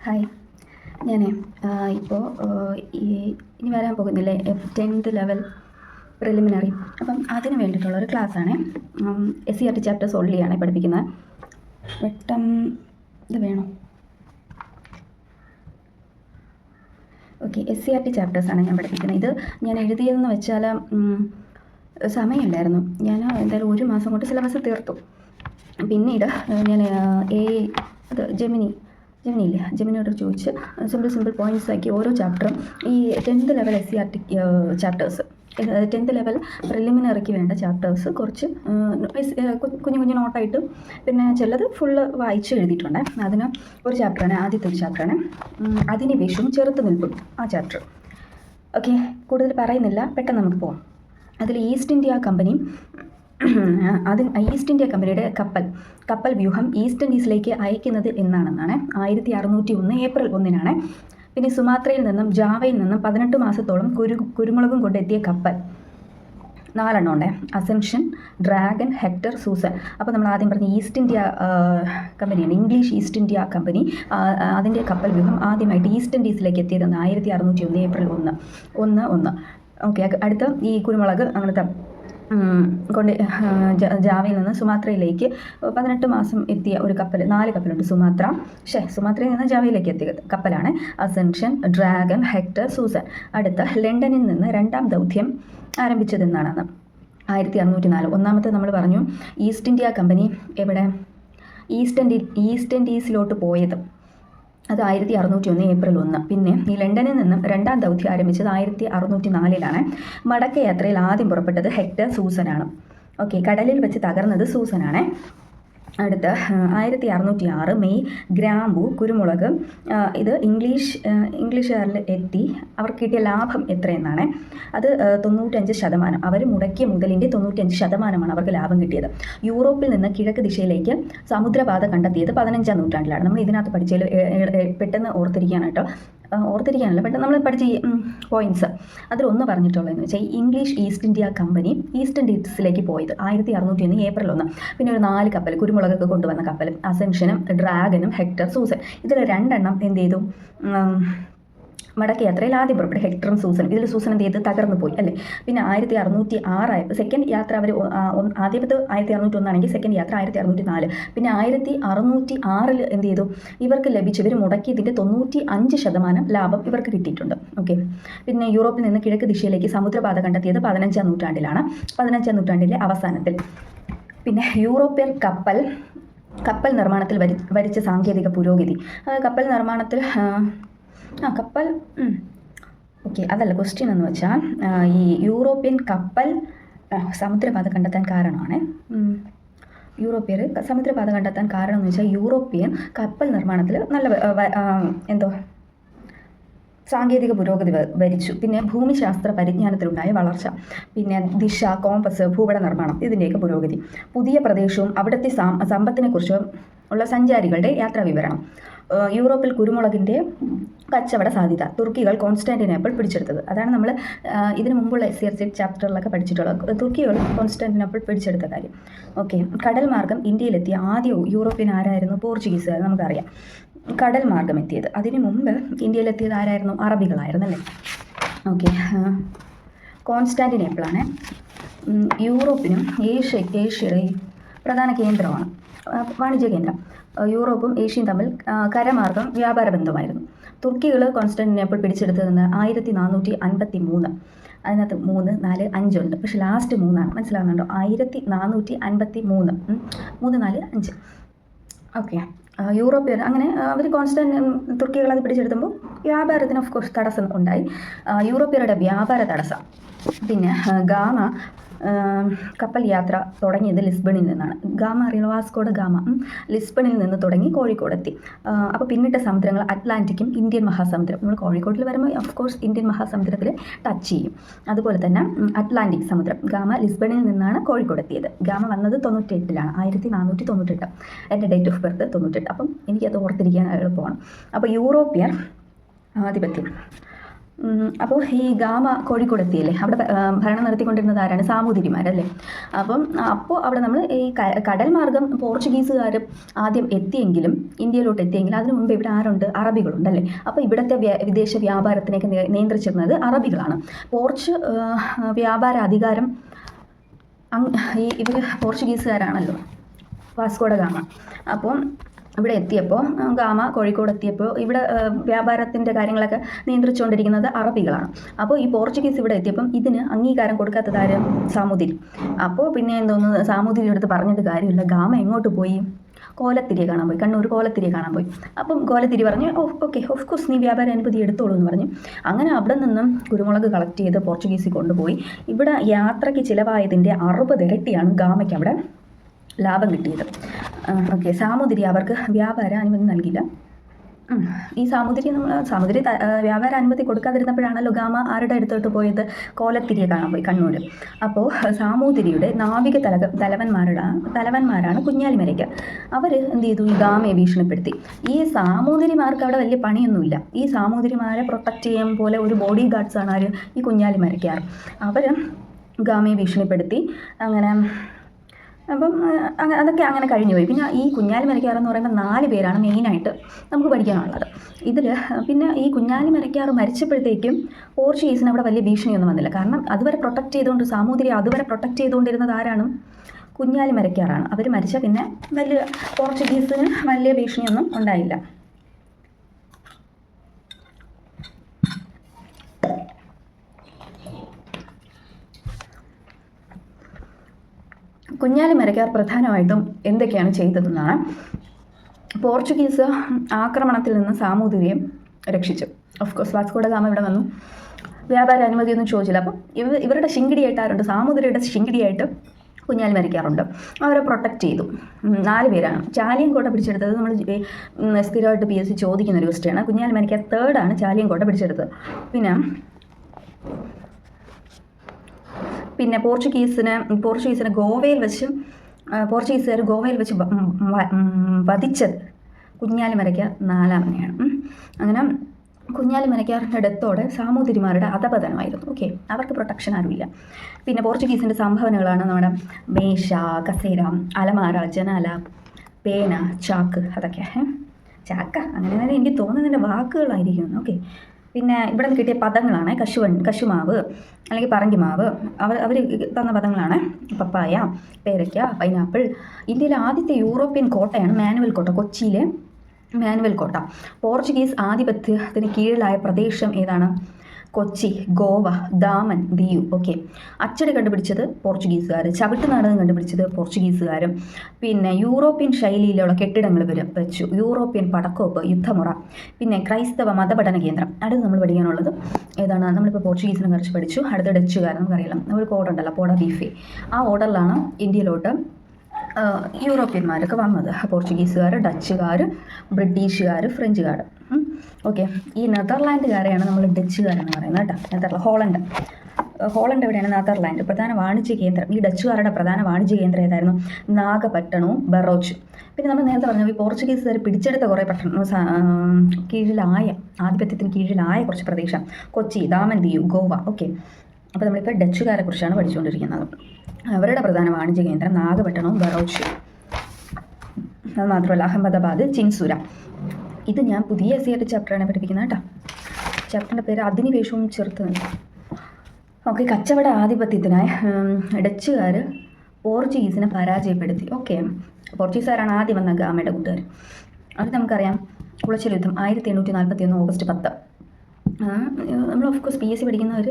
Hi. ഞാനേ ഇപ്പോൾ ഇനി വരാൻ പോകുന്നില്ലേ 10th ലെവൽ പ്രിലിമിനറി. അപ്പം അതിന് വേണ്ടിയിട്ടുള്ളൊരു ക്ലാസ്സാണ്. SCERT ചാപ്റ്റേഴ്സ് ഓൺലിയാണ് പഠിപ്പിക്കുന്നത്. ഇത് വേണോ? ഓക്കെ, SCERT ചാപ്റ്റേഴ്സാണ് ഞാൻ പഠിപ്പിക്കുന്നത്. ഇത് ഞാൻ എഴുതിയതെന്ന് വെച്ചാൽ സമയമില്ലായിരുന്നു. ഞാൻ എന്തായാലും 1 മാസം കൊണ്ട് സിലബസ് തീർത്തു. പിന്നീട് ഞാൻ ജെമിനിയോട് ചോദിച്ച് സിമ്പിൾ പോയിൻറ്റ്സ് ആക്കി ഓരോ ചാപ്റ്ററും ഈ 10th level SCERT chapters 10th level പ്രിലിമിനറിക്ക് വേണ്ട ചാപ്റ്റേഴ്സ് കുറച്ച് കുഞ്ഞു നോട്ടായിട്ട്, പിന്നെ ചിലത് ഫുള്ള് വായിച്ച് എഴുതിയിട്ടുണ്ട്. അതിന് ഒരു ചാപ്റ്ററാണ്, ആദ്യത്തെ ഒരു ചാപ്റ്ററാണ് അധിനിവേശവും ചെറുത്തുനിൽപ്പും, ആ ചാപ്റ്റർ. ഓക്കെ, കൂടുതൽ പറയുന്നില്ല, പെട്ടെന്ന് നമുക്ക് പോകാം. അതിൽ ഈസ്റ്റ് ഇന്ത്യ കമ്പനിയുടെ കപ്പൽ വ്യൂഹം ഈസ്റ്റ് ഇൻഡീസിലേക്ക് അയക്കുന്നത് എന്നാണെന്നാണ് 1601 ഏപ്രിൽ 1 പിന്നെ സുമാത്രയിൽ നിന്നും ജാവയിൽ നിന്നും 18 മാസത്തോളം കുരുമുളകും കൊണ്ടെത്തിയ കപ്പൽ 4 ഉണ്ട്. Assumption, Dragon, Hector, Susan. അപ്പോൾ നമ്മൾ ആദ്യം പറഞ്ഞ ഈസ്റ്റ് ഇന്ത്യ കമ്പനിയാണ്, ഇംഗ്ലീഷ് ഈസ്റ്റ് ഇന്ത്യ കമ്പനി. അതിൻ്റെ കപ്പൽ വ്യൂഹം ആദ്യമായിട്ട് ഈസ്റ്റ് ഇൻഡീസിലേക്ക് എത്തിയതെന്ന് 1601 ഏപ്രിൽ 1. ഓക്കെ, അടുത്ത ഈ കുരുമുളക് അങ്ങനത്തെ കൊണ്ട് ജാവയിൽ നിന്ന് സുമാത്രയിലേക്ക് 18 മാസം എത്തിയ ഒരു കപ്പൽ, 4 കപ്പലുണ്ട്. സുമാത്രയിൽ നിന്ന് ജാവയിലേക്ക് എത്തിയ കപ്പലാണ് അസെൻഷൻ, ഡ്രാഗൺ, ഹെക്ടർ, സൂസൻ. അടുത്ത ലണ്ടനിൽ നിന്ന് 2ാം ദൗത്യം ആരംഭിച്ചതെന്നാണ് 1604. ഒന്നാമത്തെ നമ്മൾ പറഞ്ഞു ഈസ്റ്റ് ഇന്ത്യ കമ്പനി എവിടെ ഈസ്റ്റ് ഇൻഡീസിലോട്ട് പോയത്, അത് 1601 ഏപ്രിൽ 1. പിന്നെ ഈ ലണ്ടനിൽ നിന്നും 2ാം ദൗത്യം ആരംഭിച്ചത് 1604. മടക്കയാത്രയിൽ ആദ്യം പുറപ്പെട്ടത് ഹെക്ടർ, സൂസനാണ്. ഓക്കെ, കടലിൽ വെച്ച് തകർന്നത് സൂസനാണ്. അടുത്ത 1606 മെയ് ഗ്രാമ്പു, കുരുമുളക്, ഇത് ഇംഗ്ലീഷുകാരിൽ എത്തി. അവർക്ക് കിട്ടിയ ലാഭം എത്രയെന്നാണ്, അത് 95%. അവർ മുടക്കിയ മുതലിൻ്റെ 95% അവർക്ക് ലാഭം കിട്ടിയത്. യൂറോപ്പിൽ നിന്ന് കിഴക്ക് ദിശയിലേക്ക് സമുദ്രപാത കണ്ടെത്തിയത് 15ാം നൂറ്റാണ്ടിലാണ്. നമ്മൾ ഇതിനകത്ത് പഠിച്ചതിൽ പെട്ടെന്ന് ഓർത്തിരിക്കാനല്ല, പെട്ടെന്ന് നമ്മൾ പഠിച്ച പോയിൻറ്റ്സ് അതിലൊന്ന് പറഞ്ഞിട്ടുള്ളതെന്ന് വെച്ചാൽ English East India Company East ഇൻഡീസിലേക്ക് പോയത് 1601 ഏപ്രിൽ 1. പിന്നെ ഒരു 4 കപ്പൽ, കുരുമുളകൊക്കെ കൊണ്ടുവന്ന കപ്പൽ, അസെൻഷനും ഡ്രാഗനും ഹെക്ടർ, സൂസൻ. ഇതിൽ 2 എന്ത് ചെയ്തു, മടക്കയാത്രയിൽ ആദ്യം പുറപ്പെട്ടു ഹെക്ടറും സൂസനും. ഇതിൽ സൂസൻ എന്ത് ചെയ്ത് തകർന്നു പോയി അല്ലേ. പിന്നെ 1606 സെക്കൻഡ് യാത്ര അവർ ആദ്യത്തെ 1601 ആണെങ്കിൽ സെക്കൻഡ് യാത്ര 1604. പിന്നെ 1606 എന്ത് ചെയ്തു, ഇവർക്ക് ഇവർ മുടക്കിയതിൻ്റെ 95% ലാഭം ഇവർക്ക് കിട്ടിയിട്ടുണ്ട്. ഓക്കെ, പിന്നെ യൂറോപ്പിൽ നിന്ന് കിഴക്ക് ദിശയിലേക്ക് സമുദ്രപാത കണ്ടെത്തിയത് 15ാം നൂറ്റാണ്ടിലാണ്, 15ാം നൂറ്റാണ്ടിലെ അവസാനത്തിൽ. പിന്നെ യൂറോപ്യൻ കപ്പൽ നിർമ്മാണത്തിൽ വരിച്ച സാങ്കേതിക പുരോഗതി. കപ്പൽ നിർമ്മാണത്തിൽ ഓക്കെ, അതല്ല ക്വസ്റ്റ്യൻ എന്ന് വെച്ചാൽ ഈ യൂറോപ്യൻ കപ്പൽ സമുദ്രപാത കണ്ടെത്താൻ കാരണമാണ്. യൂറോപ്യർ സമുദ്രപാത കണ്ടെത്താൻ കാരണം എന്ന് വെച്ചാൽ യൂറോപ്യൻ കപ്പൽ നിർമ്മാണത്തിൽ നല്ല സാങ്കേതിക പുരോഗതി വരിച്ചു. പിന്നെ ഭൂമിശാസ്ത്ര പരിജ്ഞാനത്തിലുണ്ടായ വളർച്ച, പിന്നെ ദിശ, കോമ്പസ്, ഭൂപട നിർമ്മാണം, ഇതിൻ്റെയൊക്കെ പുരോഗതി. പുതിയ പ്രദേശവും അവിടുത്തെ സമ്പത്തിനെക്കുറിച്ചും ഉള്ള സഞ്ചാരികളുടെ യാത്രാ വിവരണം. യൂറോപ്പിൽ കുരുമുളകിൻ്റെ കച്ചവട സാധ്യത. തുർക്കികൾ കോൺസ്റ്റാന്റിനോപ്പിൾ പിടിച്ചെടുത്തത്. അതാണ് നമ്മൾ ഇതിനു മുമ്പുള്ള SCERT ചാപ്റ്ററിലൊക്കെ പഠിച്ചിട്ടുള്ളത്, തുർക്കികൾ കോൺസ്റ്റാന്റിനോപ്പിൾ പിടിച്ചെടുത്ത കാര്യം. ഓക്കെ, കടൽ മാർഗം ഇന്ത്യയിലെത്തിയ ആദ്യ യൂറോപ്യൻ ആരായിരുന്നു? പോർച്ചുഗീസുകാർ, നമുക്കറിയാം. കടൽ മാർഗം എത്തിയത്. അതിനു മുമ്പ് ഇന്ത്യയിലെത്തിയത് ആരായിരുന്നു? അറബികളായിരുന്നു അല്ലേ. ഓക്കെ, കോൺസ്റ്റാന്റിനോപ്പിളാണ് യൂറോപ്പിനും ഏഷ്യയുടെ പ്രധാന കേന്ദ്രമാണ്, വാണിജ്യ കേന്ദ്രം. യൂറോപ്പും ഏഷ്യയും തമ്മിൽ കരമാർഗം വ്യാപാര ബന്ധമായിരുന്നു. തുർക്കികൾ കോൺസ്റ്റാന്റിനോപ്പിൾ പിടിച്ചെടുത്തതെന്ന് 1453. അതിനകത്ത് 3, 4, 5 ഉണ്ട്, പക്ഷെ ലാസ്റ്റ് 3 മനസ്സിലാകുന്നുണ്ടോ? 1453, 3, 4, 5. ഓക്കെ, യൂറോപ്യർ അങ്ങനെ അവർ തുർക്കികൾ അത് പിടിച്ചെടുക്കുമ്പോൾ വ്യാപാരത്തിന് ഓഫ് കോഴ്സ് തടസ്സം ഉണ്ടായി, യൂറോപ്യരുടെ വ്യാപാര തടസ്സം. പിന്നെ കപ്പൽ യാത്ര തുടങ്ങിയത് ലിസ്ബണിൽ നിന്നാണ്. അറിയണോ? വാസ്കോഡ ഗാമ ലിസ്ബണിൽ നിന്ന് തുടങ്ങി കോഴിക്കോടെത്തി. അപ്പോൾ പിന്നിട്ട സമുദ്രങ്ങൾ അറ്റ്ലാന്റിക്കും ഇന്ത്യൻ മഹാസമുദ്രം. നമ്മൾ കോഴിക്കോട്ടിൽ വരുമ്പോൾ ഓഫ് കോഴ്സ് ഇന്ത്യൻ മഹാസമുദ്രത്തിൽ ടച്ച് ചെയ്യും. അതുപോലെ തന്നെ അറ്റ്ലാന്റിക് സമുദ്രം. ലിസ്ബണിൽ നിന്നാണ് കോഴിക്കോടെത്തിയത്. വന്നത് 98ലാണ്, 1498. എൻ്റെ ഡേറ്റ് ഓഫ് ബർത്ത് 98. അപ്പം എനിക്കത് ഓർത്തിരിക്കാൻ എളുപ്പമാണ്. അപ്പോൾ യൂറോപ്യർ ആധിപത്യം. അപ്പോൾ ഈ ഗാമ കോഴിക്കോട് എത്തിയല്ലേ, അവിടെ ഭരണം നടത്തിക്കൊണ്ടിരുന്നത് ആരാണ്? സാമൂതിരിമാരല്ലേ. അപ്പോൾ അവിടെ നമ്മൾ ഈ കടൽ മാർഗം പോർച്ചുഗീസുകാർ ആദ്യം എത്തിയെങ്കിലും, ഇന്ത്യയിലോട്ട് എത്തിയെങ്കിലും അതിനു മുമ്പ് ഇവിടെ ആരുണ്ട്? അറബികളുണ്ടല്ലേ. അപ്പോൾ ഇവിടുത്തെ വിദേശ വ്യാപാരത്തിനൊക്കെ നിയന്ത്രിച്ചിരുന്നത് അറബികളാണ്. വ്യാപാര അധികാരം ഇവർ പോർച്ചുഗീസുകാരാണല്ലോ, വാസ്കോഡ ഗാമ. അപ്പോൾ ഇവിടെ എത്തിയപ്പോൾ ഗാമ കോഴിക്കോട് എത്തിയപ്പോൾ ഇവിടെ വ്യാപാരത്തിൻ്റെ കാര്യങ്ങളൊക്കെ നിയന്ത്രിച്ചുകൊണ്ടിരിക്കുന്നത് അറബികളാണ്. അപ്പോൾ ഈ പോർച്ചുഗീസ് ഇവിടെ എത്തിയപ്പം ഇതിന് അംഗീകാരം കൊടുക്കാത്തതാരും? സാമൂതിരി. അപ്പോൾ പിന്നെ എന്തോന്ന്, സാമൂതിരി എടുത്ത് പറഞ്ഞിട്ട് കാര്യമില്ല. ഗാമ എങ്ങോട്ട് പോയി? കോലത്തിരിയെ കാണാൻ പോയി, കണ്ണൂർ കോലത്തിരിയെ കാണാൻ പോയി. അപ്പം കോലത്തിരി പറഞ്ഞു ഓക്കെ ഓഫ് കോഴ്സ് നീ വ്യാപാര അനുമതി എടുത്തോളൂ എന്ന് പറഞ്ഞു. അങ്ങനെ അവിടെ നിന്നും കുരുമുളക് കളക്ട് ചെയ്ത് പോർച്ചുഗീസിൽ കൊണ്ടുപോയി. ഇവിടെ യാത്രയ്ക്ക് ചിലവായതിൻ്റെ 60 ഇരട്ടിയാണ് ഗാമയ്ക്ക് അവിടെ ലാഭം കിട്ടിയത്. ഓക്കെ, സാമൂതിരി അവർക്ക് വ്യാപാര അനുമതി നൽകില്ല. ഈ സാമൂതിരി വ്യാപാര അനുമതി കൊടുക്കാതിരുന്നപ്പോഴാണല്ലോ ഗാമ ആരുടെ അടുത്തോട്ട് പോയത്? കോലത്തിരിയെ കാണാൻ പോയി, കണ്ണൂർ. അപ്പോൾ സാമൂതിരിയുടെ നാവിക തലവന്മാരാണ് കുഞ്ഞാലിമരയ്ക്ക്. അവർ എന്ത് ചെയ്തു? ഈ ഗാമയെ ഭീഷണിപ്പെടുത്തി. ഈ സാമൂതിരിമാർക്ക് അവിടെ വലിയ പണിയൊന്നുമില്ല. ഈ സാമൂതിരിമാരെ പ്രൊട്ടക്റ്റ് ചെയ്യാൻ പോലെ ഒരു ബോഡി ഗാർഡ്സാണ് ആര്? ഈ കുഞ്ഞാലിമരയ്ക്കാർ. അവർ ഗാമയെ ഭീഷണിപ്പെടുത്തി. അപ്പം അതൊക്കെ അങ്ങനെ കഴിഞ്ഞു പോയി. പിന്നെ ഈ കുഞ്ഞാലിമരയ്ക്കാർ എന്ന് പറയുമ്പോൾ 4 പേരാണ് മെയിനായിട്ട് നമുക്ക് പഠിക്കാനുള്ളത് ഇതിൽ. പിന്നെ ഈ കുഞ്ഞാലിമരയ്ക്കാർ മരിച്ചപ്പോഴത്തേക്കും പോർച്ചുഗീസിന് അവിടെ വലിയ ഭീഷണിയൊന്നും വന്നില്ല. കാരണം അതുവരെ പ്രൊട്ടക്റ്റ് ചെയ്തുകൊണ്ട് സാമൂതിരി അതുവരെ പ്രൊട്ടക്റ്റ് ചെയ്തുകൊണ്ടിരുന്നത് ആരാണ്? കുഞ്ഞാലിമരയ്ക്കാറാണ്. അവർ മരിച്ച പിന്നെ പോർച്ചുഗീസിന് വലിയ ഭീഷണിയൊന്നും ഉണ്ടായില്ല. കുഞ്ഞാലിമരയ്ക്കാർ പ്രധാനമായിട്ടും എന്തൊക്കെയാണ് ചെയ്തതെന്നാണ്. പോർച്ചുഗീസ് ആക്രമണത്തിൽ നിന്ന് സാമൂതിരിയെ രക്ഷിച്ചു. ഓഫ് കോഴ്സ് വാസ്കോഡ ഗാമ ഇവിടെ വന്നു, വ്യാപാര അനുമതിയൊന്നും ചോദിച്ചില്ല. അപ്പം ഇവരുടെ ശിങ്കിടിയായിട്ട് ആരുണ്ട്? സാമൂതിരിയുടെ ശിങ്കിടിയായിട്ട് കുഞ്ഞാലിമരയ്ക്കാറുണ്ട്. അവരെ പ്രൊട്ടക്റ്റ് ചെയ്തു. 4 പേരാണ്. ചാലിയൻകോട്ട പിടിച്ചെടുത്തത് നമ്മൾ സ്ഥിരമായിട്ട് PSC ചോദിക്കുന്ന ഒരു ക്വസ്റ്റ്യാണ്. കുഞ്ഞാലിമരയ്ക്കാർ 3rd ആണ് ചാലിയൻകോട്ട പിടിച്ചെടുത്തത്. പിന്നെ പോർച്ചുഗീസുകാർ ഗോവയിൽ വെച്ച് വധിച്ചത് കുഞ്ഞാലിമരയ്ക്കാർ 4ാമനെയാണ്. അങ്ങനെ കുഞ്ഞാലിമരയ്ക്കാറിൻ്റെ ഡെത്തോടെ സാമൂതിരിമാരുടെ അധപതനമായിരുന്നു. ഓക്കെ, അവർക്ക് പ്രൊട്ടക്ഷൻ ആരുമില്ല. പിന്നെ പോർച്ചുഗീസിൻ്റെ സംഭാവനകളാണ് നമ്മുടെ മേശ, കസേര, അലമാര, ജനാല, പേന, ചാക്ക്. അതൊക്കെ ചാക്ക അങ്ങനെ തന്നെ എനിക്ക് തോന്നുന്നതിൻ്റെ വാക്കുകളായിരിക്കും. ഓക്കെ, പിന്നെ ഇവിടെ നിന്ന് കിട്ടിയ പദങ്ങളാണ് കശുമാവ് അല്ലെങ്കിൽ പറങ്കിമാവ്. അവർ തന്ന പദങ്ങളാണ് പപ്പായ, പേരയ്ക്ക, പൈനാപ്പിൾ. ഇന്ത്യയിലെ ആദ്യത്തെ യൂറോപ്യൻ കോട്ടയാണ് മാനുവൽ കോട്ട, കൊച്ചിയിലെ മാനുവൽ കോട്ട. പോർച്ചുഗീസ് ആധിപത്യത്തിന് കീഴിലായ പ്രദേശം ഏതാണ്? കൊച്ചി, ഗോവ, ദാമൻ, ദിയു. ഓക്കെ, അച്ചടി കണ്ടുപിടിച്ചത് പോർച്ചുഗീസുകാർ, ചവിട്ട് നാടകം കണ്ടുപിടിച്ചത് പോർച്ചുഗീസുകാരും. പിന്നെ യൂറോപ്യൻ ശൈലിയിലുള്ള കെട്ടിടങ്ങൾ വെച്ചു, യൂറോപ്യൻ പടക്കോപ്പ്, യുദ്ധമുറ. പിന്നെ ക്രൈസ്തവ മതപഠന കേന്ദ്രം. അടുത്ത് നമ്മൾ പഠിക്കാനുള്ളത് ഏതാണ്? നമ്മളിപ്പോൾ പോർച്ചുഗീസിനെ കുറിച്ച് പഠിച്ചു. അടുത്ത ഡച്ചുകാർ നമുക്കറിയാം, ഒരു ഓർഡറുണ്ടല്ലോ, പോഡ ബീഫെ. ആ ഓർഡറിലാണ് ഇന്ത്യയിലോട്ട് യൂറോപ്യന്മാരൊക്കെ വന്നത്. പോർച്ചുഗീസുകാർ, ഡച്ചുകാർ, ബ്രിട്ടീഷുകാർ, ഫ്രഞ്ചുകാർ. ഓക്കെ, ഈ നെതർലാൻഡുകാരെയാണ് നമ്മൾ ഡച്ചുകാരെന്ന് പറയുന്നത് കേട്ടോ. ഹോളണ്ട് എവിടെയാണ്? നെതർലാൻഡ്. പ്രധാന വാണിജ്യ കേന്ദ്രം, ഈ ഡച്ചുകാരുടെ പ്രധാന വാണിജ്യ കേന്ദ്രം ഏതായിരുന്നു? നാഗപട്ടണവും ബറോച്ചും. പിന്നെ നമ്മൾ നേരത്തെ പറഞ്ഞു ഈ പോർച്ചുഗീസുകാർ പിടിച്ചെടുത്ത കുറേ ആധിപത്യത്തിന് കീഴിലായ കുറച്ച് പ്രദേശം, കൊച്ചി, ദാമൻ, ദിയു, ഗോവ. ഓക്കെ, അപ്പോൾ നമ്മളിപ്പോൾ ഡച്ചുകാരെ കുറിച്ചാണ് പഠിച്ചുകൊണ്ടിരിക്കുന്നത്. അവരുടെ പ്രധാന വാണിജ്യ കേന്ദ്രം നാഗപട്ടണവും ബറോച്ചും. അത് മാത്രമല്ല അഹമ്മദാബാദ്, ചിൻസുര. ഇത് ഞാൻ പുതിയ SCRT ചാപ്റ്ററാണ് പഠിപ്പിക്കുന്നത് കേട്ടോ. ചാപ്റ്ററിൻ്റെ പേര് അധിനിവേശവും ചെറുത്ത്. ഓക്കെ, കച്ചവട ആധിപത്യത്തിനായി ഡച്ചുകാർ പോർച്ചുഗീസിനെ പരാജയപ്പെടുത്തി. ഓക്കെ, പോർച്ചുഗീസുകാരാണ് ആദ്യം വന്ന ഗാമയുടെ കൂട്ടുകാർ. അത് നമുക്കറിയാം. കുളച്ചിൽ യുദ്ധം 1841 ഓഗസ്റ്റ് 10. നമ്മൾ ഓഫ് കോഴ്സ് PSC പഠിക്കുന്നവർ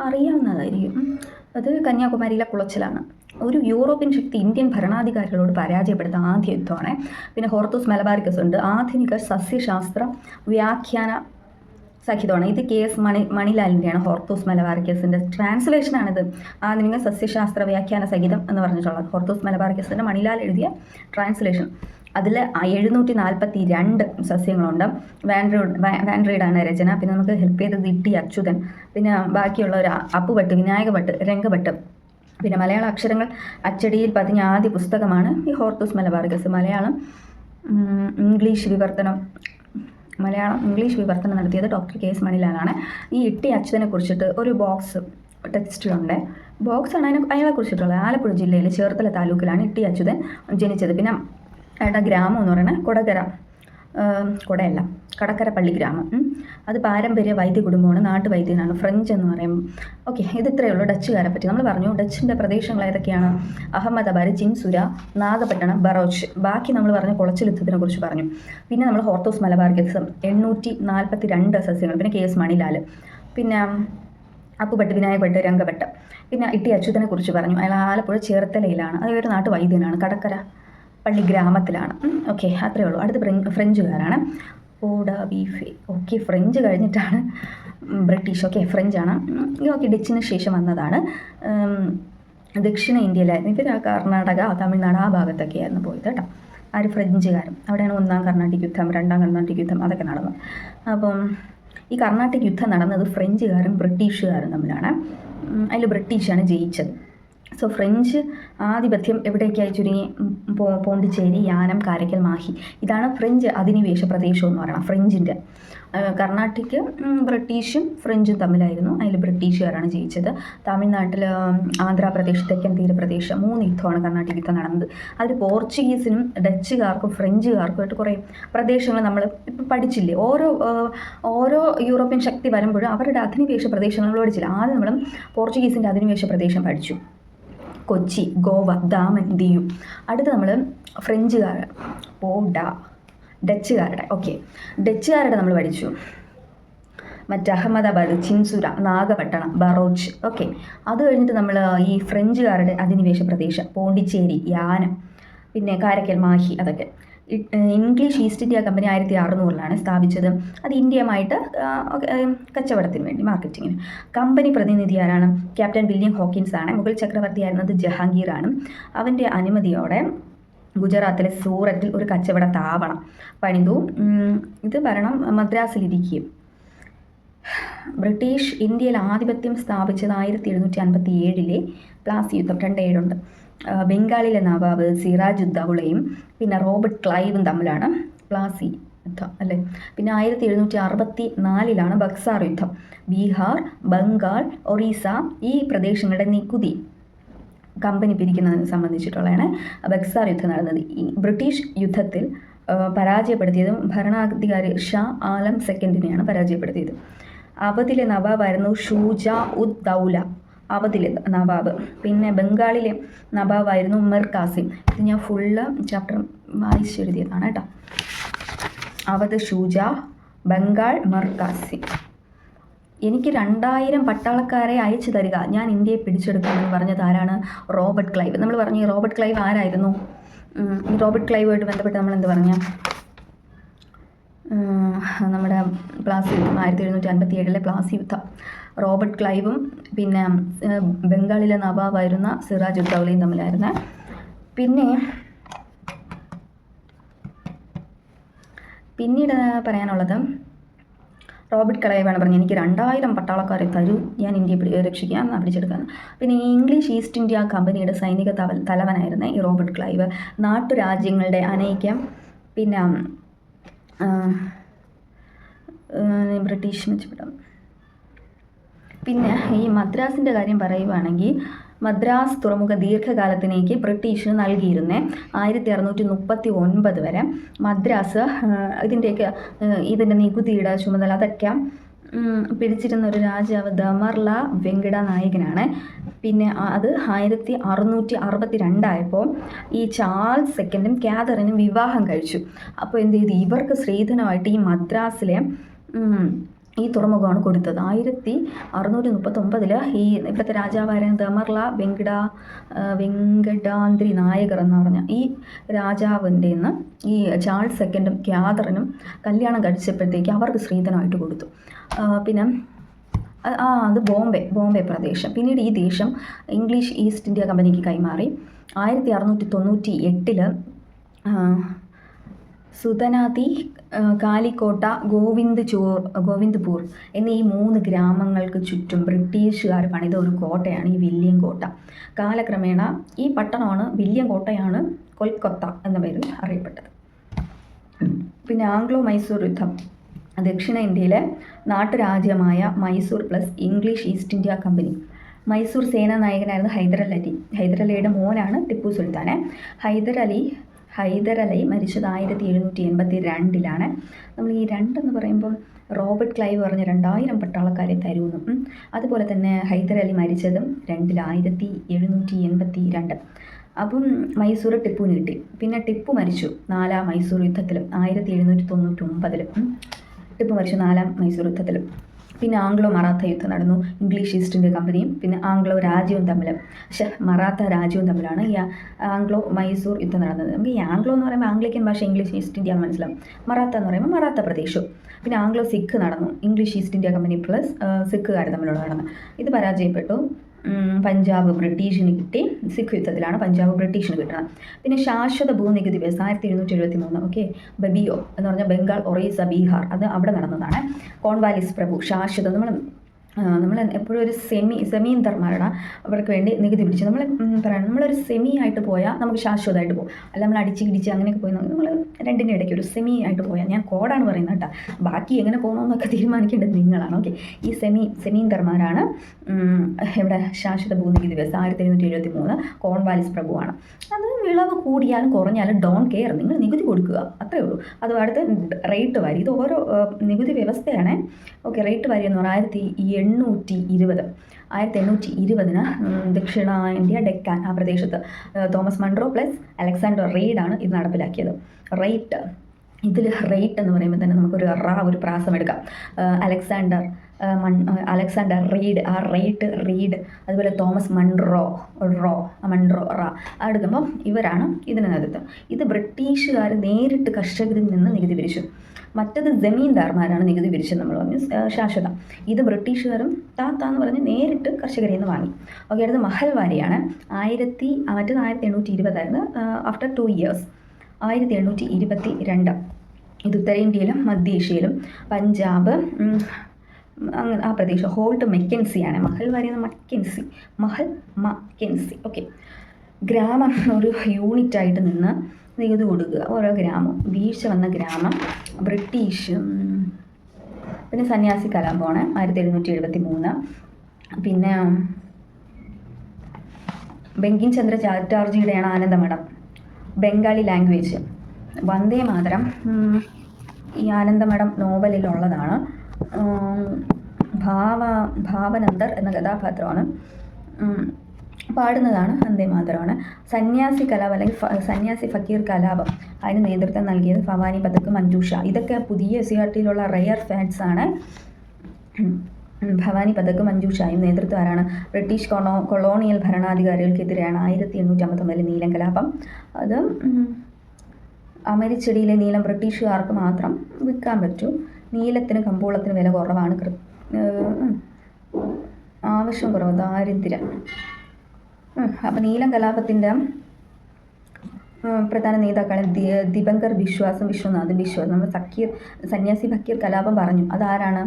അറിയാവുന്നതായിരിക്കും. അത് കന്യാകുമാരിയിലെ കുളച്ചിലാണ്. ഒരു യൂറോപ്യൻ ശക്തി ഇന്ത്യൻ ഭരണാധികാരികളോട് പരാജയപ്പെടുത്ത ആദ്യ യുദ്ധമാണ്. പിന്നെ ഹോർത്തൂസ് മലബാറിക്കസ് ഉണ്ട്, ആധുനിക സസ്യശാസ്ത്ര വ്യാഖ്യാന സഹിതമാണ്. ഇത് KS മണിലാലിൻ്റെയാണ് ഹോർത്തൂസ് മലബാറിക്കസിൻ്റെ ട്രാൻസ്ലേഷനാണിത്. ആധുനിക സസ്യശാസ്ത്ര വ്യാഖ്യാന സഹിതം എന്ന് പറഞ്ഞിട്ടുള്ളത് ഹോർത്തൂസ് മലബാറിക്കസിൻ്റെ മണിലാൽ എഴുതിയ ട്രാൻസ്ലേഷൻ. അതിൽ 742 സസ്യങ്ങളുണ്ട്. വാൻഡ്രീഡാണ് രചന. പിന്നെ നമുക്ക് ഹെൽപ്പ് ചെയ്തത് ഇട്ടി അച്യുതൻ. പിന്നെ ബാക്കിയുള്ള ഒരു അപ്പുഭട്ട്, വിനായകഭട്ട്, രംഗഭട്ട്. പിന്നെ മലയാള അക്ഷരങ്ങൾ അച്ചടിയിൽ പതിഞ്ഞ ആദ്യ പുസ്തകമാണ് ഈ ഹോർത്തൂസ് മലബാറിക്കസ്. മലയാളം ഇംഗ്ലീഷ് വിവർത്തനം മലയാളം ഇംഗ്ലീഷ് വിവർത്തനം നടത്തിയത് ഡോക്ടർ കെ എസ് മണിലാലാണ്. ഈ ഇട്ടി അച്യുതനെ കുറിച്ചിട്ട് ഒരു ബോക്സ് ടെക്സ്റ്റിലുണ്ട്. ബോക്സാണ് അയാളെ കുറിച്ചിട്ടുള്ളത്. ആലപ്പുഴ ജില്ലയിൽ ചേർത്തല താലൂക്കിലാണ് ഇട്ടി അച്യുതൻ ജനിച്ചത്. പിന്നെ അയാളുടെ ഗ്രാമം എന്ന് പറയുന്നത് കടക്കരപ്പള്ളി ഗ്രാമം. അത് പാരമ്പര്യ വൈദ്യ കുടുംബമാണ്, നാട്ടുവൈദ്യനാണ്, ഫ്രഞ്ച് എന്ന് പറയും. ഓക്കെ, ഇത് ഇത്രയേ ഉള്ളൂ ഡച്ചുകാരെ പറ്റി. നമ്മൾ പറഞ്ഞു ഡച്ചിൻ്റെ പ്രദേശങ്ങൾ ഏതൊക്കെയാണ്? അഹമ്മദാബാദ്, ചിൻസുര, നാഗപട്ടണം, ബറോച്ച്. ബാക്കി നമ്മൾ പറഞ്ഞു കുളച്ചിൽ യുദ്ധത്തിനെ കുറിച്ച് പറഞ്ഞു. പിന്നെ നമ്മൾ ഹോർത്തോസ് മലബാർക്കസം 842 സസ്യങ്ങൾ. പിന്നെ കെ എസ് മണിലാൽ, പിന്നെ അപ്പുഭട്ട്, വിനായകഭട്ട്, രംഗഭട്ട്. പിന്നെ ഇട്ടി അച്യുതനെ കുറിച്ച് പറഞ്ഞു. അയാൾ ആലപ്പുഴ ചേർത്തലയിലാണ്. അത് ഒരു നാട്ടുവൈദ്യനാണ്, കടക്കര പള്ളി ഗ്രാമത്തിലാണ്. ഓക്കെ, അത്രയേ ഉള്ളൂ. അടുത്ത ഫ്രഞ്ചുകാരാണ്. ഓക്കെ, ഫ്രഞ്ച് കഴിഞ്ഞിട്ടാണ് ബ്രിട്ടീഷ്. ഓക്കെ, ഫ്രഞ്ചാണ്. ഓക്കെ, ഡച്ചിന് ശേഷം വന്നതാണ്. ദക്ഷിണ ഇന്ത്യയിലായിരുന്നു. ഇവർ കർണാടക, തമിഴ്നാട് ആ ഭാഗത്തൊക്കെയായിരുന്നു പോയത് കേട്ടോ. ഫ്രഞ്ചുകാരും അവിടെയാണ് ഒന്നാം കർണാട്ടിക് യുദ്ധം, രണ്ടാം കർണാട്ടിക് യുദ്ധം അതൊക്കെ നടന്നത്. അപ്പം ഈ കർണാട്ടിക് യുദ്ധം നടന്നത് ഫ്രഞ്ചുകാരും ബ്രിട്ടീഷുകാരും തമ്മിലാണ്. അതിൽ ബ്രിട്ടീഷാണ് ജയിച്ചത്. സോ ഫ്രഞ്ച് ആധിപത്യം എവിടേക്കായി ചുരുങ്ങി? പോണ്ടിച്ചേരി, യാനം, കാരയ്ക്കൽ, മാഹി. ഇതാണ് ഫ്രഞ്ച് അധിനിവേശ പ്രദേശം എന്ന് പറയുന്നത്. ഫ്രഞ്ചിൻ്റെ കർണാട്ടിക് ബ്രിട്ടീഷും ഫ്രഞ്ചും തമ്മിലായിരുന്നു. അതിൽ ബ്രിട്ടീഷുകാരാണ് ജയിച്ചത്. തമിഴ്നാട്ടിൽ ആന്ധ്രാപ്രദേശ്, തെക്കൻ തീരപ്രദേശ് 3 യുദ്ധമാണ് കർണാട്ടിക് യുദ്ധം നടന്നത്. അതിൽ പോർച്ചുഗീസിനും ഡച്ചുകാർക്കും ഫ്രഞ്ചുകാർക്കുമായിട്ട് കുറേ പ്രദേശങ്ങൾ നമ്മൾ ഇപ്പം പഠിച്ചില്ലേ. ഓരോ യൂറോപ്യൻ ശക്തി വരുമ്പോഴും അവരുടെ അധിനിവേശ പ്രദേശങ്ങൾ പഠിച്ചില്ല. ആദ്യം നമ്മൾ പോർച്ചുഗീസിൻ്റെ അധിനിവേശ പ്രദേശം പഠിച്ചു, കൊച്ചി, ഗോവ, ദാമൻ, ദിയു. അടുത്ത് നമ്മൾ ഫ്രഞ്ചുകാർ, ഡച്ചുകാരുടെ. ഓക്കെ, ഡച്ചുകാരുടെ നമ്മൾ പഠിച്ചു അഹമ്മദാബാദ്, ചിൻസുര, നാഗപട്ടണം, ബറോച്ച്. ഓക്കെ, അത് കഴിഞ്ഞിട്ട് നമ്മൾ ഈ ഫ്രഞ്ചുകാരുടെ അധിനിവേശ പ്രദേശം പോണ്ടിച്ചേരി, യാനം, പിന്നെ കാരയ്ക്കൽ, മാഹി അതൊക്കെ. ഇംഗ്ലീഷ് ഈസ്റ്റ് ഇന്ത്യ കമ്പനി 1600 സ്ഥാപിച്ചത്. അത് ഇന്ത്യയുമായിട്ട് കച്ചവടത്തിന് വേണ്ടി, മാർക്കറ്റിങ്ങിന്. കമ്പനി പ്രതിനിധി ആരാണ്? ക്യാപ്റ്റൻ വില്യം ഹോക്കിൻസ് ആണ്. മുഗൾ ചക്രവർത്തിയായിരുന്നത് ജഹാംഗീറാണ്. അവൻ്റെ അനുമതിയോടെ ഗുജറാത്തിലെ സൂററ്റിൽ ഒരു കച്ചവട താവളം പണിതു. ഇത് ഭരണം മദ്രാസിലിരിക്കും. ബ്രിട്ടീഷ് ഇന്ത്യയിൽ ആധിപത്യം സ്ഥാപിച്ചത് 1757 പ്ലാസി യുദ്ധം. 2 ബംഗാളിലെ നവാബ് സിറാജുദ്ദൗളയും പിന്നെ റോബർട്ട് ക്ലൈവും തമ്മിലാണ് പ്ലാസി യുദ്ധം അല്ലേ. പിന്നെ 1764 ബക്സാർ യുദ്ധം. ബീഹാർ, ബംഗാൾ, ഒറീസ ഈ പ്രദേശങ്ങളുടെ നികുതി കമ്പനി പിരിക്കുന്നതിനെ സംബന്ധിച്ചിട്ടുള്ളതാണ് ബക്സാർ യുദ്ധം നടന്നത്. ഈ ബ്രിട്ടീഷ് യുദ്ധത്തിൽ പരാജയപ്പെടുത്തിയതും ഭരണാധികാരി ഷാ ആലം സെക്കൻഡിനെയാണ് പരാജയപ്പെടുത്തിയത്. അവധിലെ നവാബായിരുന്നു ഷൂജാ ഉദ് ദൗല, അവധിലെ നവാബ്. പിന്നെ ബംഗാളിലെ നവാബായിരുന്നു മിർ കാസിം. ഇത് ഞാൻ ഫുള്ള് ചാപ്റ്റർ വായിച്ചെഴുതിയതാണ് കേട്ടോ. അവധ് ഷൂജാ, ബംഗാൾ മിർ കാസിം. എനിക്ക് 2000 പട്ടാളക്കാരെ അയച്ചു തരിക, ഞാൻ ഇന്ത്യയെ പിടിച്ചെടുക്കുമെന്ന് പറഞ്ഞത് ആരാണ്? Robert Clive. നമ്മൾ പറഞ്ഞു ഈ റോബർട്ട് ക്ലൈവ് ആരായിരുന്നു? ഈ റോബർട്ട് ക്ലൈവുമായിട്ട് ബന്ധപ്പെട്ട് നമ്മൾ എന്ത് പറഞ്ഞ നമ്മുടെ പ്ലാസി യുദ്ധം 1757 പ്ലാസി യുദ്ധം. റോബർട്ട് ക്ലൈവും പിന്നെ ബംഗാളിലെ നവാബായിരുന്ന സിറാജുദ്ദൗളയും തമ്മിലായിരുന്നു. പിന്നീട് പറയാനുള്ളത് റോബർട്ട് ക്ലൈവാണ് പറഞ്ഞത് എനിക്ക് 2000 പട്ടാളക്കാരെ തരൂ, ഞാൻ ഇന്ത്യയെ രക്ഷിക്കാൻ പിടിച്ചെടുക്കാൻ. പിന്നെ ഈ ഇംഗ്ലീഷ് ഈസ്റ്റ് ഇന്ത്യ കമ്പനിയുടെ സൈനിക തലവനായിരുന്നു ഈ റോബർട്ട് ക്ലൈവ്. നാട്ടുരാജ്യങ്ങളുടെ അനൈക്യം, പിന്നെ ബ്രിട്ടീഷ് മെച്ചപ്പെടും. പിന്നെ ഈ മദ്രാസിൻ്റെ കാര്യം പറയുവാണെങ്കിൽ മദ്രാസ് തുറമുഖ ദീർഘകാലത്തിലേക്ക് ബ്രിട്ടീഷിന് നൽകിയിരുന്നേ. 1639 വരെ മദ്രാസ് ഇതിൻ്റെ നികുതിയുടെ ചുമതല അതൊക്കെ പിടിച്ചിരുന്ന ഒരു രാജാവ് ദമർല വെങ്കട നായകനാണ്. പിന്നെ അത് 1662 ഈ ചാൾസ് സെക്കൻഡും കാതറിനും വിവാഹം കഴിച്ചു. അപ്പോൾ എന്ത് ചെയ്തു? ഇവർക്ക് സ്ത്രീധനമായിട്ട് ഈ മദ്രാസിലെ ഈ തുറമുഖമാണ് കൊടുത്തത്. 1639 ഈ ഇവിടുത്തെ രാജാവായ ദമർല വെങ്കടാദ്രി നായകർ എന്ന് പറഞ്ഞ ഈ രാജാവിൻ്റെ നിന്ന് ഈ ചാൾസ് സെക്കൻഡും കാതറിനും കല്യാണം കഴിച്ചപ്പോഴത്തേക്ക് അവർക്ക് സ്ത്രീധനമായിട്ട് കൊടുത്തു. പിന്നെ അത് ബോംബെ പ്രദേശം. പിന്നീട് ഈ ദേശം ഇംഗ്ലീഷ് ഈസ്റ്റ് ഇന്ത്യ കമ്പനിക്ക് കൈമാറി. 1698 സുതനാതി, കാലിക്കോട്ട, ഗോവിന്ദ്പൂർ എന്നീ 3 ഗ്രാമങ്ങൾക്ക് ചുറ്റും ബ്രിട്ടീഷുകാർ പണിത ഒരു കോട്ടയാണ് ഈ വില്യം കോട്ട. കാലക്രമേണ ഈ പട്ടണമാണ് വില്യം കോട്ടയാണ് കൊൽക്കത്ത എന്ന പേരിൽ അറിയപ്പെട്ടത്. പിന്നെ ആംഗ്ലോ മൈസൂർ യുദ്ധം ദക്ഷിണേന്ത്യയിലെ നാട്ടുരാജ്യമായ Mysore plus English East India Company. Mysore സേനാ നായകനായിരുന്നു ഹൈദരലി. ഹൈദരലിയുടെ മോനാണ് ടിപ്പു സുൽത്താൻ. ഹൈദരലി മരിച്ചത് 1782 നമ്മൾ ഈ രണ്ടെന്ന് പറയുമ്പം റോബർട്ട് ക്ലൈവ് പറഞ്ഞ 2000 പട്ടാളക്കാരെ തരുമെന്നും, അതുപോലെ തന്നെ ഹൈദരലി മരിച്ചതും 1782. അപ്പം മൈസൂർ ടിപ്പുവിന് കിട്ടി. പിന്നെ ടിപ്പു മരിച്ചു 4ാം മൈസൂർ യുദ്ധത്തിലും 1799. ടിപ്പു മരിച്ചു 4ാം മൈസൂർ യുദ്ധത്തിലും. പിന്നെ ആംഗ്ലോ മറാത്ത യുദ്ധം നടന്നു. ഇംഗ്ലീഷ് ഈസ്റ്റ് ഇന്ത്യ കമ്പനിയും പിന്നെ ആംഗ്ലോ രാജ്യവും തമ്മിൽ മറാത്ത രാജ്യവും തമ്മിലാണ് ഈ ആംഗ്ലോ മൈസൂർ യുദ്ധം നടന്നത്. നമുക്ക് ഈ ആംഗ്ലോ എന്ന് പറയുമ്പോൾ ആംഗ്ലിക്കൻ ഭാഷ ഇംഗ്ലീഷ് ഈസ്റ്റ് ഇന്ത്യ എന്ന് മനസ്സിലാവും. മറാത്ത എന്ന് പറയുമ്പോൾ മറാത്ത പ്രദേശവും. പിന്നെ ആംഗ്ലോ സിഖ് നടന്നു. English East India Company plus സിഖുകാർ തമ്മിലുള്ള നടന്നു. ഇത് പരാജയപ്പെട്ടു. പഞ്ചാബ് ബ്രിട്ടീഷിന് കിട്ടി. സിഖ് യുദ്ധത്തിലാണ് പഞ്ചാബ് ബ്രിട്ടീഷിന് കിട്ടുന്നത്. പിന്നെ ശാശ്വത ഭൂനികുതി വ്യവസ്ഥ 1773. ഓക്കെ, ബബിയോ എന്ന് പറഞ്ഞാൽ ബംഗാൾ, ഒറീസ, ബീഹാർ, അത് അവിടെ നടന്നതാണ്. കോൺവാലിസ് പ്രഭു ശാശ്വത നമ്മൾ എപ്പോഴും ഒരു സെമീന്തർമാരുടെ അവർക്ക് വേണ്ടി നികുതി പിടിച്ച് പറയണം. നമ്മളൊരു സെമി ആയിട്ട് പോയാൽ നമുക്ക് ശാശ്വതമായിട്ട് പോകും. അല്ല നമ്മൾ അടിച്ച് അങ്ങനെയൊക്കെ പോയി നമ്മൾ രണ്ടിൻ്റെ ഇടയ്ക്ക് ഒരു സെമി ആയിട്ട് പോയാൽ, ഞാൻ കോഡാണ് പറയുന്നത് കേട്ടോ, ബാക്കി എങ്ങനെ പോകണമെന്നൊക്കെ തീരുമാനിക്കേണ്ടത് നിങ്ങളാണ്. ഓക്കെ, ഈ സെമീന്തർമാരാണ് ഇവിടെ ശാശ്വത ഭൂനികുതി വ്യവസ്ഥ 1773. കോൺവാലിസ് പ്രഭുവാണ്. അത് വിളവ് കൂടിയാലും കുറഞ്ഞാലും ഡോൺ കെയർ, നിങ്ങൾ നികുതി കൊടുക്കുക, അത്രയേ ഉള്ളൂ. അത് അടുത്ത് റേറ്റ് വാരി, ഇത് ഓരോ നികുതി വ്യവസ്ഥയാണ്. ഓക്കെ, റേറ്റ് വാരി എന്ന് പറഞ്ഞാൽ 1820 ദക്ഷിണേന്ത്യ ഡെക്കാൻ ആ പ്രദേശത്ത് തോമസ് മൺട്രോ പ്ലസ് അലക്സാണ്ടർ റീഡാണ് ഇത് നടപ്പിലാക്കിയത്. ഇതിൽ റേറ്റ് എന്ന് പറയുമ്പോൾ തന്നെ നമുക്കൊരു ഒരു പ്രാസം എടുക്കാം. അലക്സാണ്ടർ റീഡ്, ആ റീഡ്, അതുപോലെ തോമസ് മൺട്രോ എടുക്കുമ്പോൾ ഇവരാണ് ഇതിന് നേതൃത്വം. ഇത് ബ്രിട്ടീഷുകാർ നേരിട്ട് കർഷകരിൽ നിന്ന് നികുതി പിരിച്ചു. മറ്റത് ജമീന്ദാർമാരാണ് നികുതി പിരിച്ചത് നമ്മൾ പറഞ്ഞു ശാശ്വതം. ഇത് ബ്രിട്ടീഷുകാരും എന്ന് പറഞ്ഞ് നേരിട്ട് കർഷകരിൽ നിന്ന് വാങ്ങി. ഓക്കെ, അടുത്ത് മഹൽവാരിയാണ്. മറ്റത് 1820 ആഫ്റ്റർ 2 years 1822. ഇത് ഉത്തരേന്ത്യയിലും മധ്യേഷ്യയിലും പഞ്ചാബ് അങ്ങനെ ആ പ്രദേശം. ഹോൾട്ട് മെക്കൻസിയാണ് മഹൽവാരി എന്ന മക്കെൻസി. ഓക്കെ, ഗ്രാമം ഒരു യൂണിറ്റായിട്ട് നിന്ന് നികുതി കൊടുക്കുക. ഓരോ ഗ്രാമം വീഴ്ച വന്ന ഗ്രാമം ബ്രിട്ടീഷ്. പിന്നെ സന്യാസി കലാപമാണ് 1773. പിന്നെ ബങ്കിം ചന്ദ്ര ചാറ്റർജിയുടെയാണ് ആനന്ദമഠം. ബംഗാളി ലാംഗ്വേജ്. വന്ദേ മാതരം ഈ ആനന്ദമഠം നോവലിലുള്ളതാണ്. ഭാവനന്ദർ എന്ന കഥാപാത്രമാണ് പാടുന്നതാണ് വന്ദേ മാതരമാണ്. സന്യാസി കലാപം അല്ലെങ്കിൽ സന്യാസി ഫക്കീർ കലാപം അതിന് നേതൃത്വം നൽകിയത് ഭവാനി പതക് മഞ്ജുഷ. ഇതൊക്കെ പുതിയ SCERTയിലുള്ള റെയർ ഫാക്ട്സ് ആണ്. ഭവാനി പതക് മഞ്ജുഷയും നേതൃത്വം ആരാണ്? ബ്രിട്ടീഷ് കൊളോണിയൽ ഭരണാധികാരികൾക്കെതിരെയാണ് 1859 നീലം കലാപം. അത് അമരിച്ചെടിയിലെ നീലം ബ്രിട്ടീഷുകാർക്ക് മാത്രം വിൽക്കാൻ പറ്റൂ. നീലത്തിന് കമ്പോളത്തിന് വില കുറവാണ്. ആവശ്യം കുറവ്, ദാരിദ്ര്യം. അപ്പം നീലം കലാപത്തിൻ്റെ പ്രധാന നേതാക്കളെ ദിബങ്കർ വിശ്വാസം, വിശ്വനാഥ് വിശ്വാസ്. നമ്മൾ സന്യാസി ഫക്കീർ കലാപം പറഞ്ഞു. അതാരാണ്?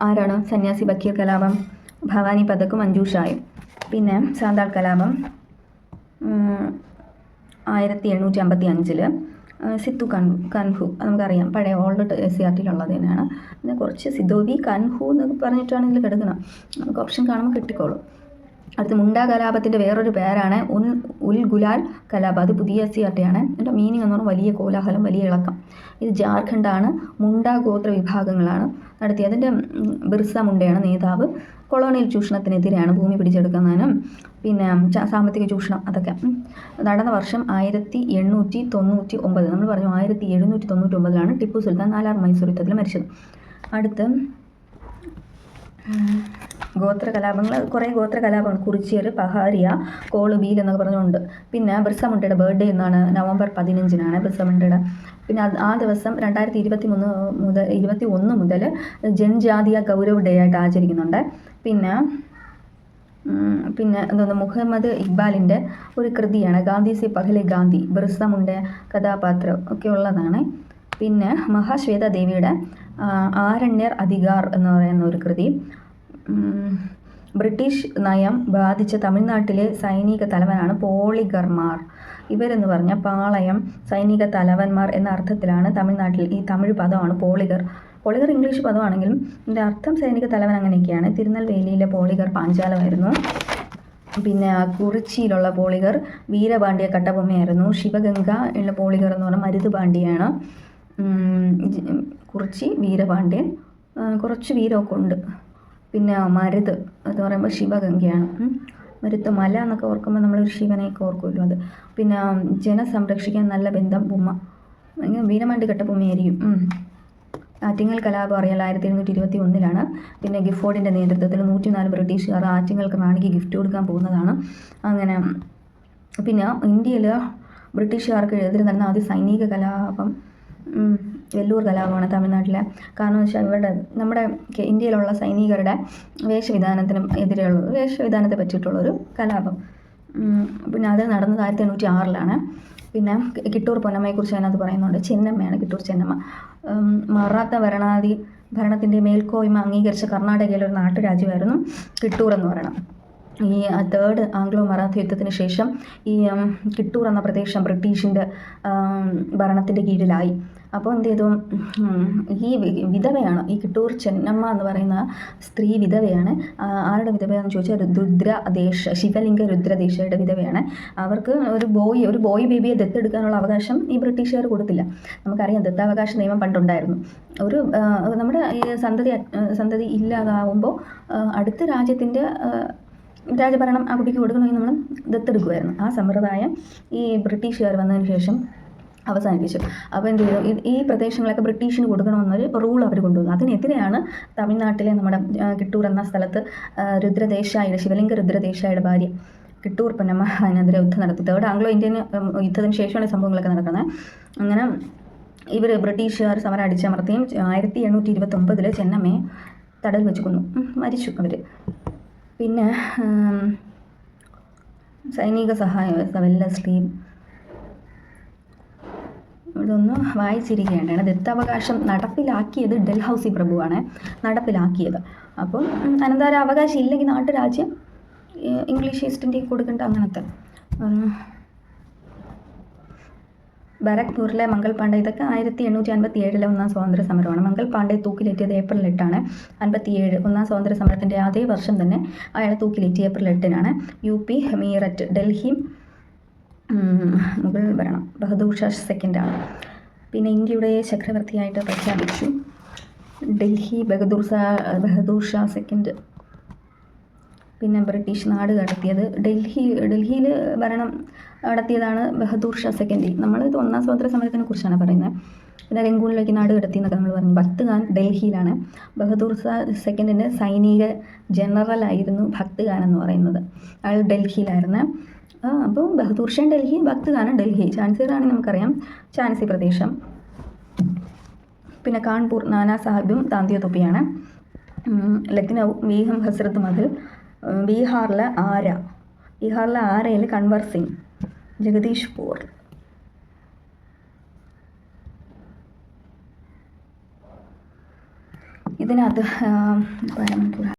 ആരാണ് സന്യാസി ഫക്കീർ കലാപം? ഭവാനി പതക് മഞ്ജുഷായും. പിന്നെ സാന്താൾ കലാപം 1855 സിത്തു കൻഹു. നമുക്കറിയാം, പഴയ ഓൾഡ് SCERTയിലുള്ളത് തന്നെയാണ്. പിന്നെ കുറച്ച് സിദോവി കൻഹു എന്നൊക്കെ പറഞ്ഞിട്ടാണ് ഇതിൽ കിടക്കുന്നത്. നമുക്ക് ഓപ്ഷൻ കാണുമ്പോൾ കിട്ടിക്കോളും. അടുത്ത് മുണ്ട കലാപത്തിൻ്റെ വേറൊരു പേരാണ് ഉൽ ഗുലാൽ കലാപം. അത് പുതിയ SCERTയാണ്. ഇതിൻ്റെ മീനിങ് എന്ന് പറഞ്ഞാൽ വലിയ കോലാഹലം, വലിയ ഇളക്കം. ഇത് ജാർഖണ്ഡാണ്. മുണ്ട ഗോത്ര വിഭാഗങ്ങളാണ് നടത്തിയത്. അതിൻ്റെ ബിർസ മുണ്ടയാണ് നേതാവ്. കൊളോണിയൽ ചൂഷണത്തിനെതിരെയാണ്, ഭൂമി പിടിച്ചെടുക്കുന്നതിനും പിന്നെ സാമ്പത്തിക ചൂഷണം അതൊക്കെ. നടന്ന വർഷം 1899. നമ്മൾ പറഞ്ഞു 1799 ടിപ്പു സുൽത്താൻ 4ാം മൈസൂർ യുദ്ധത്തിൽ മരിച്ചത്. അടുത്ത് ഗോത്ര കലാപങ്ങൾ, കുറേ ഗോത്ര കലാപമാണ്. കുറിച്യർ, പഹാരിയ, കോളുബീൽ എന്നൊക്കെ പറഞ്ഞുകൊണ്ട്. പിന്നെ ബിർസ മുണ്ടയുടെ ബർത്ത്ഡേ എന്നാണ് November 15 ബിർസ മുണ്ടയുടെ. പിന്നെ ആ ദിവസം 2021 മുതൽ ജൻജാതീയ ഗൗരവ് ഡേ ആയിട്ട് ആചരിക്കുന്നുണ്ട്. പിന്നെ മുഹമ്മദ് ഇക്ബാലിൻ്റെ ഒരു കൃതിയാണ് ഗാന്ധി സെ പഹലെ ഗാന്ധി. ബിർസ മുണ്ട കഥാപാത്രം ഒക്കെ ഉള്ളതാണ്. പിന്നെ മഹാശ്വേത ദേവിയുടെ ആരണ്യർ അധികാർ എന്ന് പറയുന്ന ഒരു കൃതി. ബ്രിട്ടീഷ് നയം ബാധിച്ച തമിഴ്നാട്ടിലെ സൈനിക തലവനാണ് പോളിഗർമാർ. ഇവരെന്ന് പറഞ്ഞാൽ പാളയം, സൈനിക തലവന്മാർ എന്ന അർത്ഥത്തിലാണ് തമിഴ്നാട്ടിൽ ഈ തമിഴ് പദമാണ് പോളിഗർ. പോളിഗർ ഇംഗ്ലീഷ് പദമാണെങ്കിലും ഇതിൻ്റെ അർത്ഥം സൈനിക തലവൻ അങ്ങനെയൊക്കെയാണ്. തിരുനെൽവേലിയിലെ പോളിഗർ പാഞ്ചാലമായിരുന്നു. പിന്നെ കുറിച്ചിയിലുള്ള പോളിഗർ വീരപാണ്ഡ്യ കട്ടബൊമ്മയായിരുന്നു. ശിവഗംഗ ഉള്ള പോളിഗർ എന്ന് പറഞ്ഞാൽ മരുതുപാണ്ഡ്യയാണ്. കുറിച്ചി വീരപാണ്ഡ്യൻ, കുറച്ച് വീരമൊക്കെ ഉണ്ട്. പിന്നെ മരുത് എന്ന് പറയുമ്പോൾ ശിവഗംഗയാണ്. മരുത്ത് മല എന്നൊക്കെ ഓർക്കുമ്പോൾ നമ്മളൊരു ശിവനെയൊക്കെ ഓർക്കുമല്ലോ അത്. പിന്നെ ജനം സംരക്ഷിക്കാൻ നല്ല ബന്ധം ബൊമ്മ, വീരപാണ്ഡ്യ കട്ടബൊമ്മയായിരിക്കും. ആറ്റിങ്ങൽ കലാപം അറിയാൽ 1721 പിന്നെ ഗിഫോർഡിൻ്റെ നേതൃത്വത്തിൽ 104 ബ്രിട്ടീഷുകാർ ആറ്റിങ്ങൽ റാണിക്ക് ഗിഫ്റ്റ് കൊടുക്കാൻ പോകുന്നതാണ്. അങ്ങനെ പിന്നെ ഇന്ത്യയിൽ ബ്രിട്ടീഷുകാർക്ക് എതിരെ നടന്ന ആദ്യ സൈനിക കലാപം വെല്ലൂർ കലാപമാണ് തമിഴ്നാട്ടിലെ. കാരണം എന്ന് വെച്ചാൽ നമ്മുടെ ഇന്ത്യയിലുള്ള സൈനികരുടെ വേഷവിധാനത്തിനും എതിരെയുള്ളത്, വേഷവിധാനത്തെ പറ്റിയിട്ടുള്ളൊരു കലാപം. പിന്നെ അത് നടന്നത് 1806 പിന്നെ കിട്ടൂർ പൊന്നമ്മയെക്കുറിച്ച് അതിനകത്ത് പറയുന്നുണ്ട്. ചെന്നമ്മയാണ് കിട്ടൂർ ചെന്നമ്മ. മറാത്ത ഭരണത്തിൻ്റെ മേൽക്കോയ്മ അംഗീകരിച്ച കർണാടകയിലെ ഒരു നാട്ടുരാജ്യമായിരുന്നു കിട്ടൂർ എന്ന് പറയണം. ഈ തേർഡ് ആംഗ്ലോ മറാത്ത യുദ്ധത്തിന് ശേഷം ഈ കിട്ടൂർ എന്ന പ്രദേശം ബ്രിട്ടീഷിൻ്റെ ഭരണത്തിൻ്റെ കീഴിലായി. അപ്പോൾ എന്ത് ചെയ്തു, ഈ വിധവയാണ്, ഈ കിട്ടൂർ ചെന്നമ്മ എന്ന് പറയുന്ന സ്ത്രീ വിധവയാണ്. ആരുടെ വിധവയാണെന്ന് ചോദിച്ചാൽ ശിവലിംഗ രുദ്രദേശയുടെ വിധവയാണ്. അവർക്ക് ഒരു ബോയ് ബേബിയെ ദത്തെടുക്കാനുള്ള അവകാശം ഈ ബ്രിട്ടീഷുകാർ കൊടുത്തില്ല. നമുക്കറിയാം ദത്താവകാശ നിയമം പണ്ടുണ്ടായിരുന്നു. നമ്മുടെ ഈ സന്തതി ഇല്ലാതാവുമ്പോൾ അടുത്ത രാജ്യത്തിൻ്റെ രാജഭരണം ആ കുട്ടിക്ക് കൊടുക്കണമെങ്കിൽ നമ്മൾ ദത്തെടുക്കുമായിരുന്നു. ആ സമ്പ്രദായം ഈ ബ്രിട്ടീഷുകാർ വന്നതിന് ശേഷം അവസാനിപ്പിച്ചു. അപ്പോൾ എന്ത് ചെയ്തു, ഈ പ്രദേശങ്ങളൊക്കെ ബ്രിട്ടീഷിന് കൊടുക്കണമെന്നൊരു റൂൾ അവർ കൊണ്ടുവന്നു. അതിനെതിരെയാണ് തമിഴ്നാട്ടിലെ നമ്മുടെ കിട്ടൂർ എന്ന സ്ഥലത്ത് ശിവലിംഗ രുദ്രദേശായിയുടെ ഭാര്യ കിട്ടൂർ പൊന്നമ്മ അതിനെതിരെ യുദ്ധം നടത്തി. തേർഡ് ആംഗ്ലോ ഇന്ത്യൻ യുദ്ധത്തിന് ശേഷമാണ് സംഭവങ്ങളൊക്കെ നടക്കുന്നത്. അങ്ങനെ ഇവർ ബ്രിട്ടീഷുകാർ സമരം അടിച്ചമർത്തിയും 1829 ചെന്നമ്മയെ തടവിൽ വെച്ച് കൊന്നു, മരിച്ചു അവർ. പിന്നെ സൈനിക സഹായ വ്യവസ്ഥ വെല്ലസ്ലി ഇതൊന്ന് വായിച്ചിരിക്കേണ്ടതാണ്. ദത്താവകാശം നടപ്പിലാക്കിയത് ഡൽഹൌസി പ്രഭുവാണ് നടപ്പിലാക്കിയത്. അപ്പം അനന്തരാവകാശം ഇല്ലെങ്കിൽ നാട്ടുരാജ്യം ഇംഗ്ലീഷ് ഈസ്റ്റ് ഇന്ത്യക്ക് കൊടുക്കേണ്ട അങ്ങനത്തെ. ബാരക്പൂരിലെ മംഗൾ പാണ്ഡെ, ഇതൊക്കെ 1857 ഒന്നാം സ്വാതന്ത്ര്യ സമരമാണ്. മംഗൾ പാണ്ഡെ തൂക്കിലേറ്റിയത് ഏപ്രിൽ 8 57 ഒന്നാം സ്വാതന്ത്ര്യ സമരത്തിൻ്റെ അതേ വർഷം തന്നെ അയാളെ തൂക്കിലേറ്റി ഏപ്രിൽ 8 UP മീററ്റ്, ഡൽഹി മുഗൾ ഭരണം ബഹദൂർ ഷാ സെക്കൻഡാണ്. പിന്നെ ഇന്ത്യയുടെ ചക്രവർത്തിയായിട്ട് പ്രഖ്യാപിച്ചു ഡൽഹി ബഹദൂർ ഷാ സെക്കൻഡ്. പിന്നെ ബ്രിട്ടീഷ് നാട് കടത്തിയത് ഡൽഹിയിൽ ഭരണം നടത്തിയതാണ് ബഹദൂർ ഷാ സെക്കൻഡ്. നമ്മളിത് ഒന്നാം സ്വാതന്ത്ര്യ സമരത്തിനെ കുറിച്ചാണ് പറയുന്നത്. പിന്നെ രംഗൂണിലേക്ക് നാട് കടത്തി എന്നൊക്കെ നമ്മൾ പറഞ്ഞു. ഭക്ത് ഖാൻ ഡൽഹിയിലാണ്. ബഹദൂർ ഷാ സെക്കൻഡിൻ്റെ സൈനിക ജനറലായിരുന്നു ഭക്ത് ഖാൻ എന്ന് പറയുന്നത്. അയാൾ ഡൽഹിയിലായിരുന്നു. അപ്പോൾ ബഹദൂർ ഷാ ഡൽഹി, ഭക്ത് ഖാൻ ഡൽഹി. ഝാൻസി റാണി നമുക്കറിയാം, ഝാൻസി പ്രദേശം. പിന്നെ കാൺപൂർ നാനാ സാഹിബും താന്തിയ തൊപ്പിയാണ്. ലക്നൗ ബീഗം ഹസ്രത്ത് മഹൽ. ബീഹാറിലെ ആരയിൽ കൻവർ സിംഗ്, ജഗദീഷ്പൂർ. ഇതിനകത്ത്